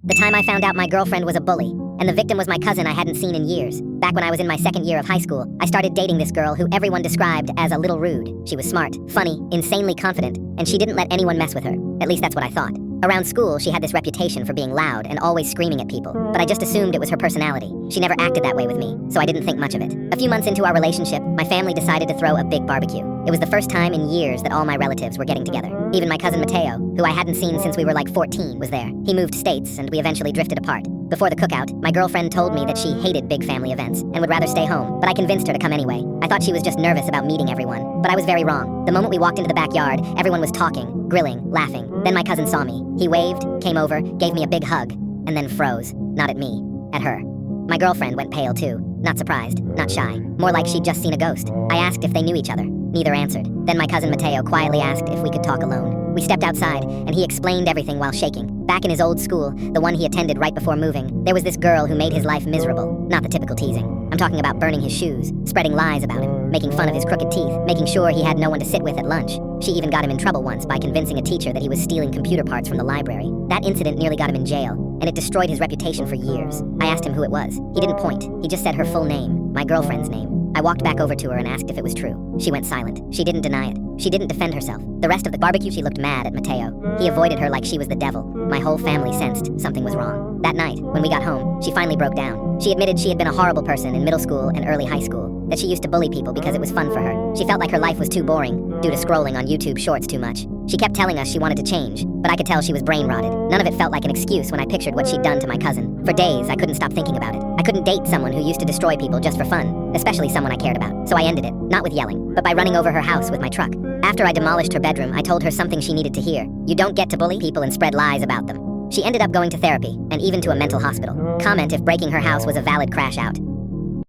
The time I found out my girlfriend was a bully, and the victim was my cousin I hadn't seen in years. Back when I was in my second year of high school, I started dating this girl who everyone described as a little rude. She was smart, funny, insanely confident, and she didn't let anyone mess with her. At least that's what I thought. Around school, she had this reputation for being loud and always screaming at people, but I just assumed it was her personality. She never acted that way with me, so I didn't think much of it. A few months into our relationship, my family decided to throw a big barbecue. It was the first time in years that all my relatives were getting together. Even my cousin Mateo, who I hadn't seen since we were like 14, was there. He moved states, and we eventually drifted apart. Before the cookout, my girlfriend told me that she hated big family events and would rather stay home, but I convinced her to come anyway. I thought she was just nervous about meeting everyone, but I was very wrong. The moment we walked into the backyard, everyone was talking, grilling, laughing. Then my cousin saw me. He waved, came over, gave me a big hug, and then froze. Not at me, at her. My girlfriend went pale too. Not surprised, not shy. More like she'd just seen a ghost. I asked if they knew each other. Neither answered. Then my cousin Mateo quietly asked if we could talk alone. We stepped outside, and he explained everything while shaking. Back in his old school, the one he attended right before moving, there was this girl who made his life miserable. Not the typical teasing. I'm talking about burning his shoes, spreading lies about him, making fun of his crooked teeth, making sure he had no one to sit with at lunch. She even got him in trouble once by convincing a teacher that he was stealing computer parts from the library. That incident nearly got him in jail, and it destroyed his reputation for years. I asked him who it was. He didn't point. He just said her full name, my girlfriend's name. I walked back over to her and asked if it was true. She went silent. She didn't deny it. She didn't defend herself. The rest of the barbecue, she looked mad at Mateo. He avoided her like she was the devil. My whole family sensed something was wrong. That night, when we got home, she finally broke down. She admitted she had been a horrible person in middle school and early high school, that she used to bully people because it was fun for her. She felt like her life was too boring, due to scrolling on YouTube Shorts too much. She kept telling us she wanted to change, but I could tell she was brain-rotted. None of it felt like an excuse when I pictured what she'd done to my cousin. For days, I couldn't stop thinking about it. I couldn't date someone who used to destroy people just for fun, especially someone I cared about. So I ended it, not with yelling, but by running over her house with my truck. After I demolished her bedroom, I told her something she needed to hear. You don't get to bully people and spread lies about them. She ended up going to therapy, and even to a mental hospital. Comment if breaking her house was a valid crash out.